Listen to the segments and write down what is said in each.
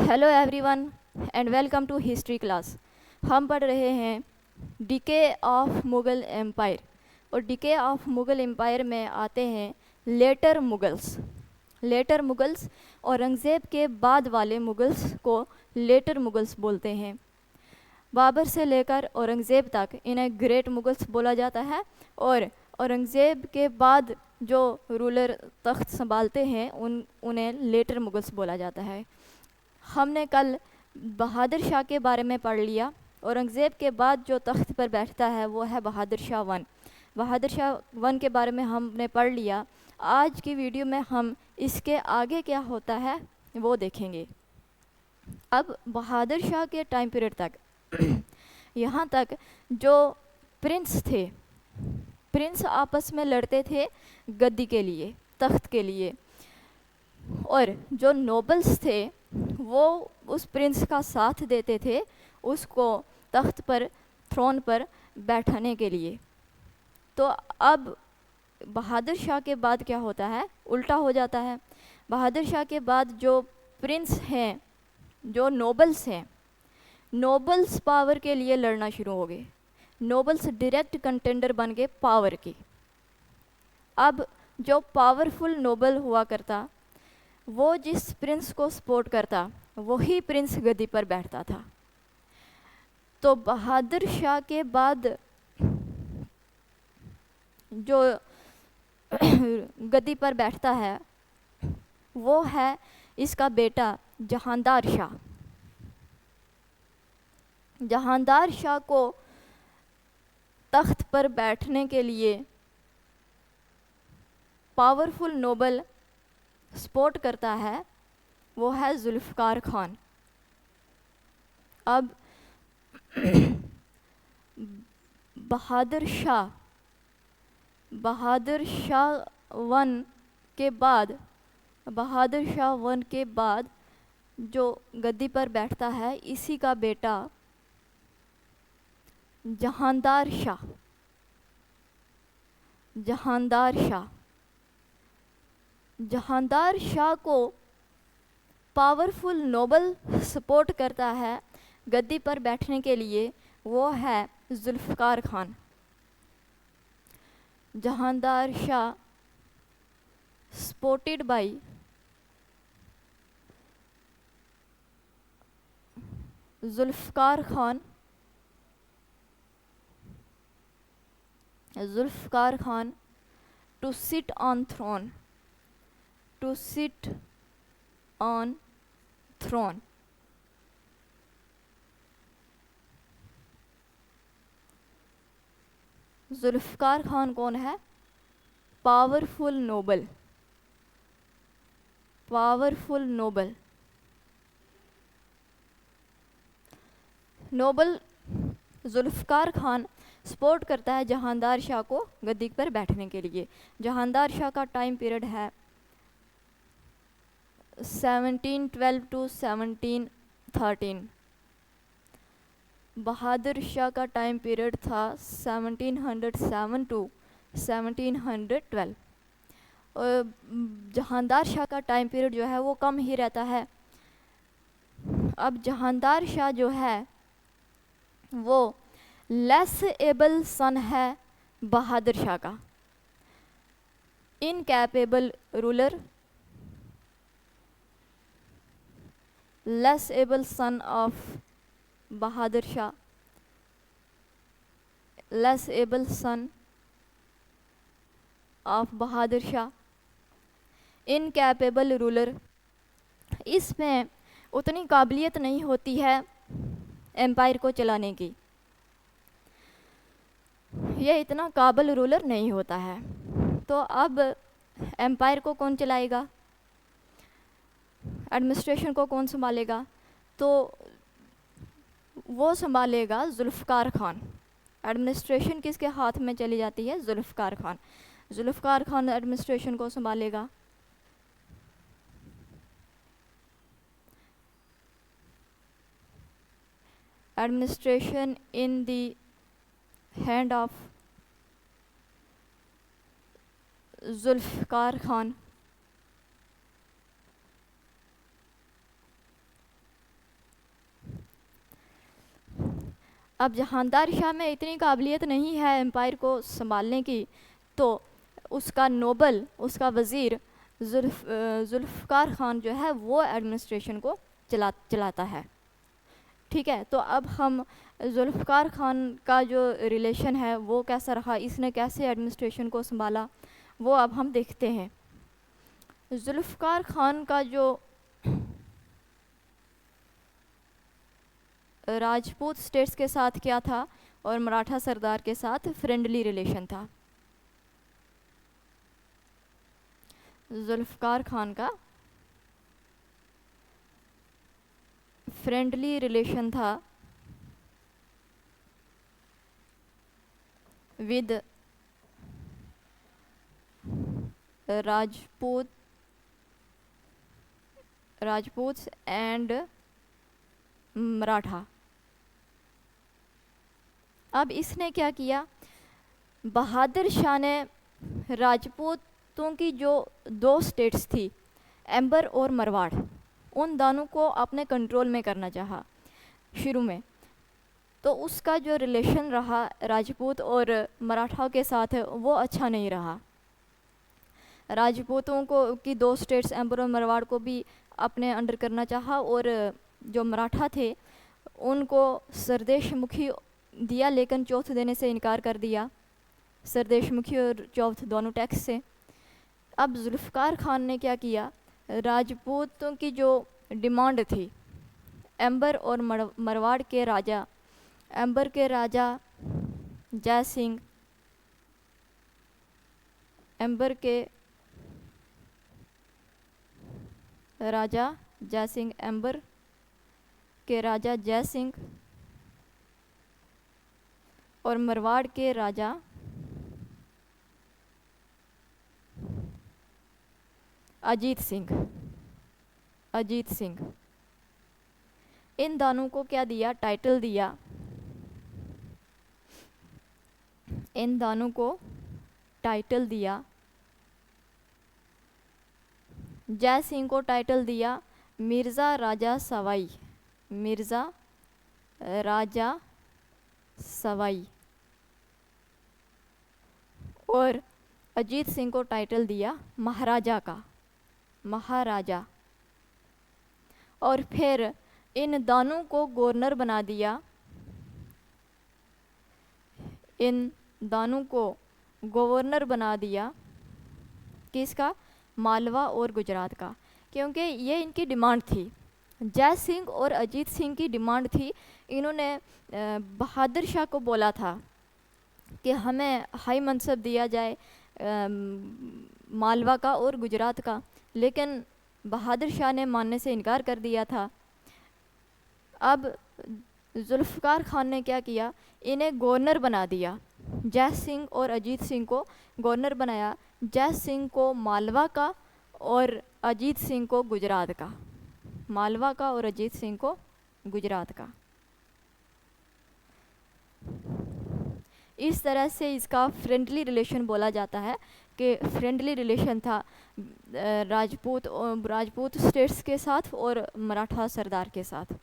Hello everyone and welcome to history class. हम पढ़ रहे हैं डिके ऑफ मुग़ल एम्पायर और डिके ऑफ मुग़ल एम्पायर में आते हैं लेटर मुग़ल्स। औरंगज़ेब के बाद वाले मुग़ल्स को लेटर मुग़ल्स बोलते हैं। बाबर से लेकर औरंगज़ेब तक इन्हें ग्रेट मुग़ल्स बोला जाता है और औरंगज़ेब के बाद जो रूलर तख्त संभालते हैं उन्हें लेटर मुग़ल्स बोला जाता है। हमने कल बहादुर शाह के बारे में पढ़ लिया। औरंगज़ेब के बाद जो तख्त पर बैठता है वो है बहादुर शाह वन। बहादुर शाह वन के बारे में हमने पढ़ लिया। आज की वीडियो में हम इसके आगे क्या होता है वो देखेंगे। अब बहादुर शाह के टाइम पीरियड तक यहाँ तक जो प्रिंस थे, प्रिंस आपस में लड़ते थे गद्दी के लिए, तख्त के लिए, और जो नोबल्स थे वो उस प्रिंस का साथ देते थे उसको तख्त पर, थ्रोन पर बैठाने के लिए। तो अब बहादुर शाह के बाद क्या होता है, उल्टा हो जाता है। बहादुर शाह के बाद जो प्रिंस हैं, जो नोबल्स हैं, नोबल्स पावर के लिए लड़ना शुरू हो गए। नोबल्स डायरेक्ट कंटेंडर बन गए पावर की। अब जो पावरफुल नोबल हुआ करता वो जिस प्रिंस को सपोर्ट करता वही प्रिंस गद्दी पर बैठता था। तो बहादुर शाह के बाद जो गद्दी पर बैठता है वो है इसका बेटा जहांदार शाह। जहांदार शाह को तख्त पर बैठने के लिए पावरफुल नोबल सपोर्ट करता है, वो है जुल्फ़िकार खान। अब बहादुर शाह वन के बाद जो गद्दी पर बैठता है इसी का बेटा जहांदार शाह को पावरफुल नोबल सपोर्ट करता है गद्दी पर बैठने के लिए, वो है Zulfiqar Khan. Jahandar Shah supported by Zulfiqar Khan to sit on throne. Zulfiqar Khan कौन है? Powerful noble Zulfiqar Khan support करता है जहांदार शाह को गद्दी पर बैठने के लिए। जहांदार शाह का टाइम पीरियड है 1712 to 1713। बहादुर शाह का टाइम पीरियड था 1707 to 1712। और जहांदार शाह का टाइम पीरियड जो है वो कम ही रहता है। अब जहांदार शाह जो है वो लेस एबल सन है बहादुर शाह का, incapable ruler, less able son of Bahadur Shah, less able son of Bahadur Shah, incapable ruler. इसमें उतनी काबिलियत नहीं होती है एम्पायर को चलाने की, ये इतना काबिल रूलर नहीं होता है। तो अब एम्पायर को कौन चलाएगा, एडमिनिस्ट्रेशन को कौन संभालेगा? तो वो संभालेगा जुल्फ़िकार खान। एडमिनिस्ट्रेशन किसके हाथ में चली जाती है? जुल्फ़िकार खान एडमिनिस्ट्रेशन को संभालेगा। Administration in the hand of Zulfiqar Khan. अब जहांदार शाह में इतनी काबिलियत नहीं है एम्पायर को संभालने की, तो उसका नोबल, उसका वज़ीर जुल्फ़कार ख़ान जो है वो एडमिनिस्ट्रेशन को चलाता है। ठीक है, तो अब हम जुल्फ़कार ख़ान का जो रिलेशन है वो कैसा रहा, इसने कैसे एडमिनिस्ट्रेशन को संभाला, वो अब हम देखते हैं। जुल्फ़कार ख़ान का जो राजपूत स्टेट्स के साथ क्या था और मराठा सरदार के साथ फ्रेंडली रिलेशन था। जुल्फ़कार ख़ान का फ्रेंडली रिलेशन था विद राजपूत एंड मराठा। अब इसने क्या किया, बहादुर शाह ने राजपूतों की जो 2 स्टेट्स थी, एम्बर और मरवाड़, उन दोनों को अपने कंट्रोल में करना चाहा शुरू में। तो उसका जो रिलेशन रहा राजपूत और मराठाओं के साथ वो अच्छा नहीं रहा। राजपूतों को की 2 स्टेट्स एम्बर और मरवाड़ को भी अपने अंडर करना चाहा, और जो मराठा थे उनको सरदेश मुखी दिया, लेकिन चौथ देने से इनकार कर दिया, सरदेश मुखी और चौथ दोनों टैक्स से। अब जुल्फ़कार ख़ान ने क्या किया, राजपूतों की जो डिमांड थी, एम्बर और मरवाड़ के राजा, एम्बर के राजा जय सिंह, एम्बर के राजा जय सिंह, एम्बर के राजा जय सिंह और मरवाड़ के राजा अजीत सिंह, इन दोनों को क्या दिया, टाइटल दिया, इन दोनों को टाइटल दिया। जय सिंह को टाइटल दिया मिर्ज़ा राजा सवाई, मिर्ज़ा राजा सवाई, और अजीत सिंह को टाइटल दिया महाराजा का, महाराजा। और फिर इन दोनों को गवर्नर बना दिया, इन दोनों को गवर्नर बना दिया, किसका, मालवा और गुजरात का, क्योंकि ये इनकी डिमांड थी। जय सिंह और अजीत सिंह की डिमांड थी। इन्होंने बहादुर शाह को बोला था कि हमें हाई मनसब दिया जाए मालवा का और गुजरात का, लेकिन बहादुर शाह ने मानने से इनकार कर दिया था। अब जुल्फ़कार ख़ान ने क्या किया, इन्हें गवर्नर बना दिया, जय सिंह और अजीत सिंह को गवर्नर बनाया, जय सिंह को मालवा का और अजीत सिंह को गुजरात का, मालवा का और अजीत सिंह को गुजरात का। इस तरह से इसका फ्रेंडली रिलेशन बोला जाता है कि फ्रेंडली रिलेशन था राजपूत स्टेट्स के साथ और मराठा सरदार के साथ।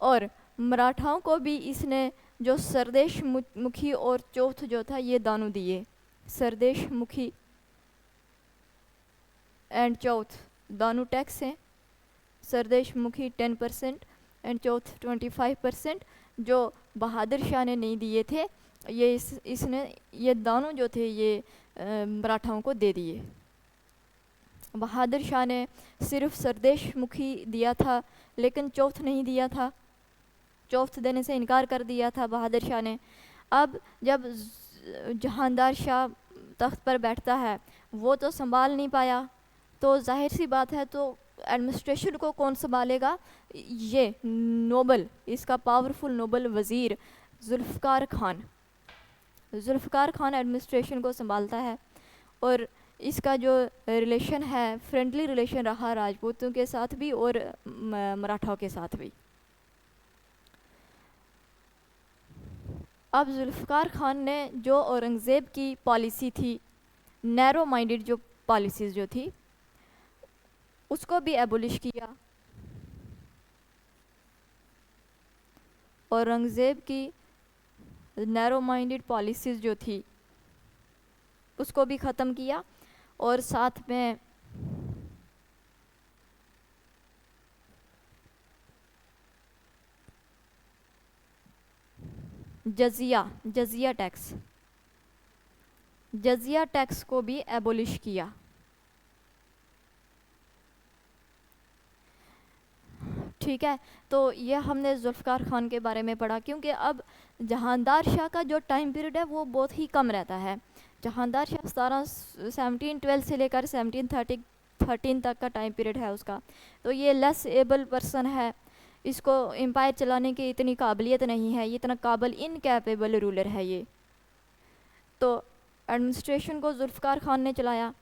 और मराठाओं को भी इसने जो सरदेश मुखी और चौथ जो था ये दोनों दिए, सरदेश मुखी एंड चौथ दोनों टैक्स हैं, सरदेश मुखी 10% एंड चौथ 25%, जो बहादुर शाह ने नहीं दिए थे, ये इसने ये दोनों जो थे ये मराठाओं को दे दिए। बहादुर शाह ने सिर्फ सरदेश मुखी दिया था, लेकिन चौथ नहीं दिया था, चौथ देने से इनकार कर दिया था बहादुर शाह ने। अब जब जहांदार शाह तख्त पर बैठता है, वो तो संभाल नहीं पाया, तो जाहिर सी बात है तो एडमिनिस्ट्रेशन को कौन संभालेगा, ये नोबल, इसका पावरफुल नोबल वज़ीर जुल्फ़कार ख़ान एडमिनिस्ट्रेशन को संभालता है। और इसका जो रिलेशन है फ्रेंडली रिलेशन रहा राजपूतों के साथ भी और मराठाओं के साथ भी। अब जुल्फ़कार ख़ान ने जो औरंगज़ेब की पॉलिसी थी, नैरो माइंडेड जो पॉलिसीज़ जो थी, उसको भी एबोलिश किया। औरंगज़ेब की नैरो माइंडेड पॉलिसीज़ जो थी उसको भी ख़त्म किया, और साथ में जजिया टैक्स को भी एबोलिश किया। ठीक है, तो ये हमने जुल्फ़िकार ख़ान के बारे में पढ़ा, क्योंकि अब जहांदार शाह का जो टाइम पीरियड है वो बहुत ही कम रहता है। जहांदार शाह 1712 से लेकर 1713 तक का टाइम पीरियड है उसका, तो ये लेस एबल पर्सन है, इसको एम्पायर चलाने की इतनी काबिलियत नहीं है, ये इतना काबिल इनकैपेबल रूलर है ये। तो एडमिनिस्ट्रेशन को जुल्फ़िकार ख़ान ने चलाया।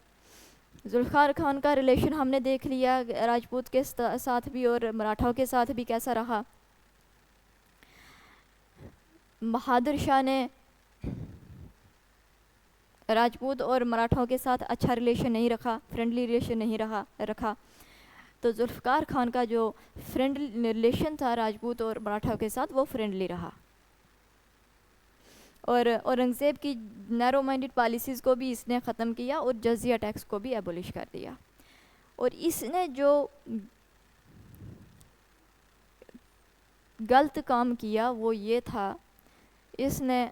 जुल्फ़िकार ख़ान का रिलेशन हमने देख लिया राजपूत के साथ भी और मराठाओं के साथ भी कैसा रहा। बहादुर शाह ने राजपूत और मराठाओं के साथ अच्छा रिलेशन नहीं रखा, फ्रेंडली रिलेशन नहीं रखा। तो जुल्फ़िकार ख़ान का जो फ्रेंडली रिलेशन था राजपूत और मराठाओं के साथ वो फ्रेंडली रहा। और औरंगज़ेब की नैरो माइंडेड पॉलिसीज़ को भी इसने ख़त्म किया और जजिया टैक्स को भी एबोलिश कर दिया। और इसने जो गलत काम किया वो ये था, इसने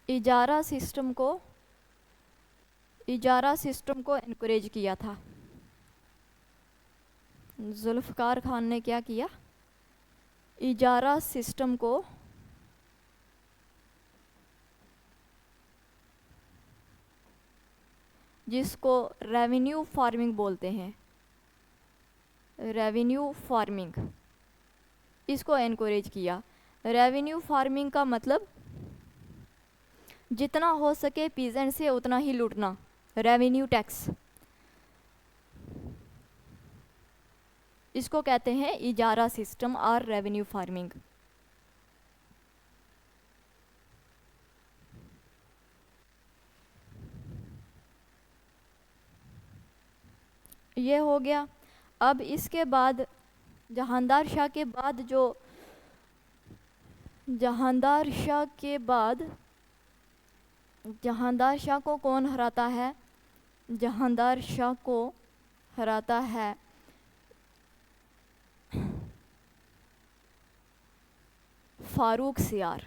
इजारा सिस्टम को इनकरेज किया था। जुल्फ़िकार ख़ान ने क्या किया, इजारा सिस्टम को जिसको रेवेन्यू फार्मिंग बोलते हैं, रेवेन्यू फार्मिंग, इसको एनकरेज किया। रेवेन्यू फार्मिंग का मतलब जितना हो सके पीजेंट से उतना ही लूटना, रेवेन्यू टैक्स, इसको कहते हैं इजारा सिस्टम और रेवेन्यू फार्मिंग। ये हो गया। अब इसके बाद जहांदार शाह को कौन हराता है? जहांदार शाह को हराता है फारूक सियार।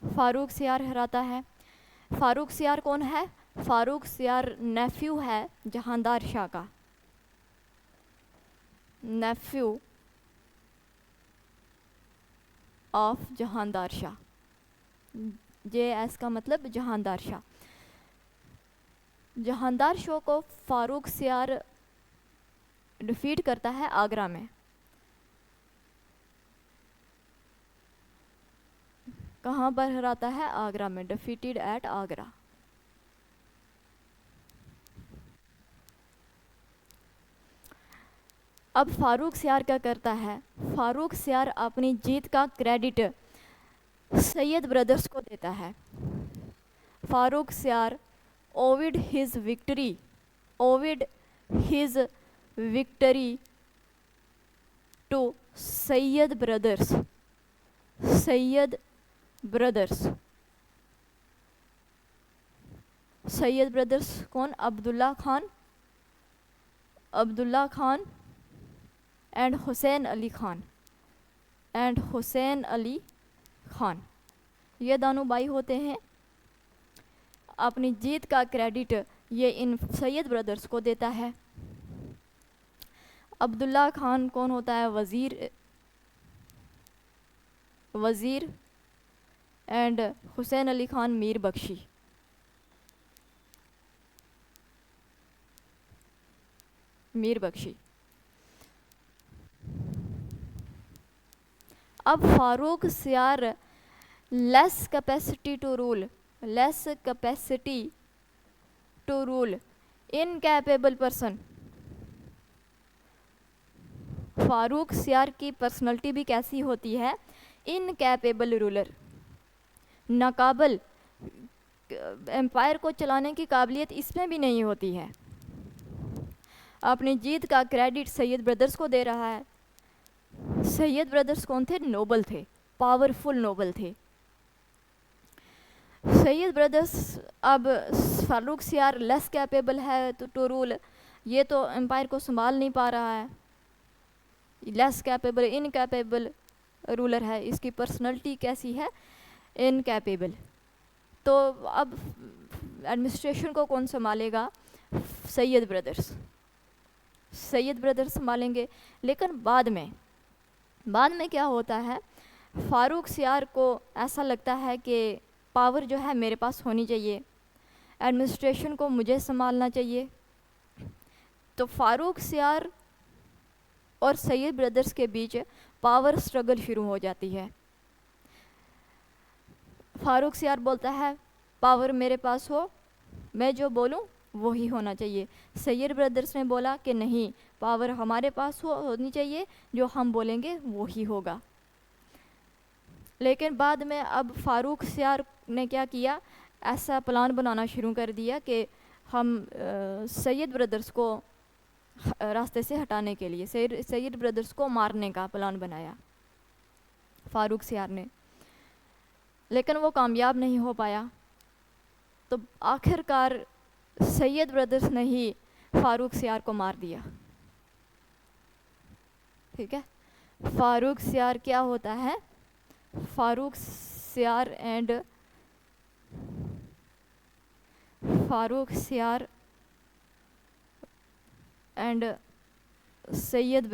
फारूक सियार हराता है। फारूक सियार कौन है? फारूक सियार नेफ्यू है जहांदार शाह का, नेफ्यू ऑफ जहांदार शाह। JS का मतलब जहांदार शाह। जहांदार शाह को फारूक सियार डिफीट करता है आगरा में। कहाँ पर हराता है? आगरा में, डिफीटेड एट आगरा। अब फारूक सियार क्या करता है? फारूक सियार अपनी जीत का क्रेडिट सैयद ब्रदर्स को देता है। Farrukh Siyar owed his victory to Sayyid brothers. Sayyid brothers कौन? अब्दुल्ला खान एंड हुसैन अली खान। ये दोनों भाई होते हैं। अपनी जीत का क्रेडिट ये इन सैयद ब्रदर्स को देता है। अब्दुल्ला खान कौन होता है? वज़ीर एंड हुसैन अली खान मीर बख्शी। अब Farrukh Siyar less capacity to rule incapable person. Farrukh Siyar की पर्सनैलिटी भी कैसी होती है, इनकैपेबल रूलर, नाकाबिल, एम्पायर को चलाने की काबिलियत इसमें भी नहीं होती है। अपनी जीत का क्रेडिट सैयद ब्रदर्स को दे रहा है। सैयद ब्रदर्स कौन थे? नोबल थे, पावरफुल नोबल थे। सैयद ब्रदर्स, अब फारूक सियार लेस कैपेबल है टू रूल, ये तो एम्पायर को संभाल नहीं पा रहा है, लेस कैपेबल, इनकैपेबल रूलर है, इसकी पर्सनैलिटी कैसी है? इनकैपेबल। तो अब एडमिनिस्ट्रेशन को कौन संभालेगा? सैयद ब्रदर्स, सैयद ब्रदर्स संभालेंगे। लेकिन बाद में क्या होता है, फारूक सियार को ऐसा लगता है कि पावर जो है मेरे पास होनी चाहिए, एडमिनिस्ट्रेशन को मुझे संभालना चाहिए। तो फारूक सियार और सैयद ब्रदर्स के बीच पावर स्ट्रगल शुरू हो जाती है। फारूक सियार बोलता है पावर मेरे पास हो, मैं जो बोलूं वही होना चाहिए। सैयद ब्रदर्स ने बोला कि नहीं, पावर हमारे पास होनी चाहिए, जो हम बोलेंगे वही होगा। लेकिन बाद में अब फारूक सियार ने क्या किया, ऐसा प्लान बनाना शुरू कर दिया कि हम सैयद ब्रदर्स को रास्ते से हटाने के लिए सैयद ब्रदर्स को मारने का प्लान बनाया फारूक सियार ने, लेकिन वो कामयाब नहीं हो पाया। तो आखिरकार सैयद ब्रदर्स ने ही फारूक सियार को मार दिया। ठीक है, फारूक सियार क्या होता है, फारूक सियार एंड सैयद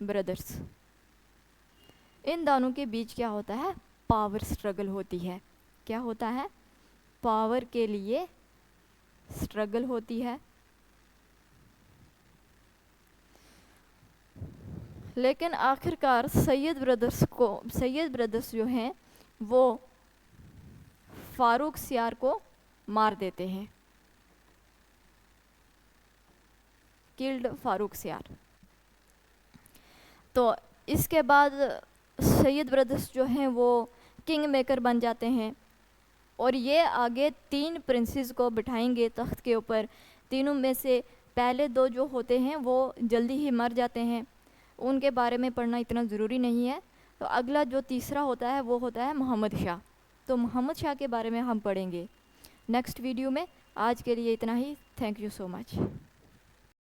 ब्रदर्स, इन दोनों के बीच क्या होता है? पावर स्ट्रगल होती है। क्या होता है? पावर के लिए स्ट्रगल होती है। लेकिन आखिरकार सैयद ब्रदर्स जो हैं वो फारूक सियार को मार देते हैं, किल्ड फारूक सियार। तो इसके बाद सैयद ब्रदर्स जो हैं वो किंग मेकर बन जाते हैं और ये आगे 3 प्रिंसेस को बिठाएंगे तख्त के ऊपर। तीनों में से पहले 2 जो होते हैं वो जल्दी ही मर जाते हैं, उनके बारे में पढ़ना इतना ज़रूरी नहीं है। तो अगला जो तीसरा होता है वो होता है मोहम्मद शाह। तो मोहम्मद शाह के बारे में हम पढ़ेंगे नेक्स्ट वीडियो में। आज के लिए इतना ही। Thank you so much.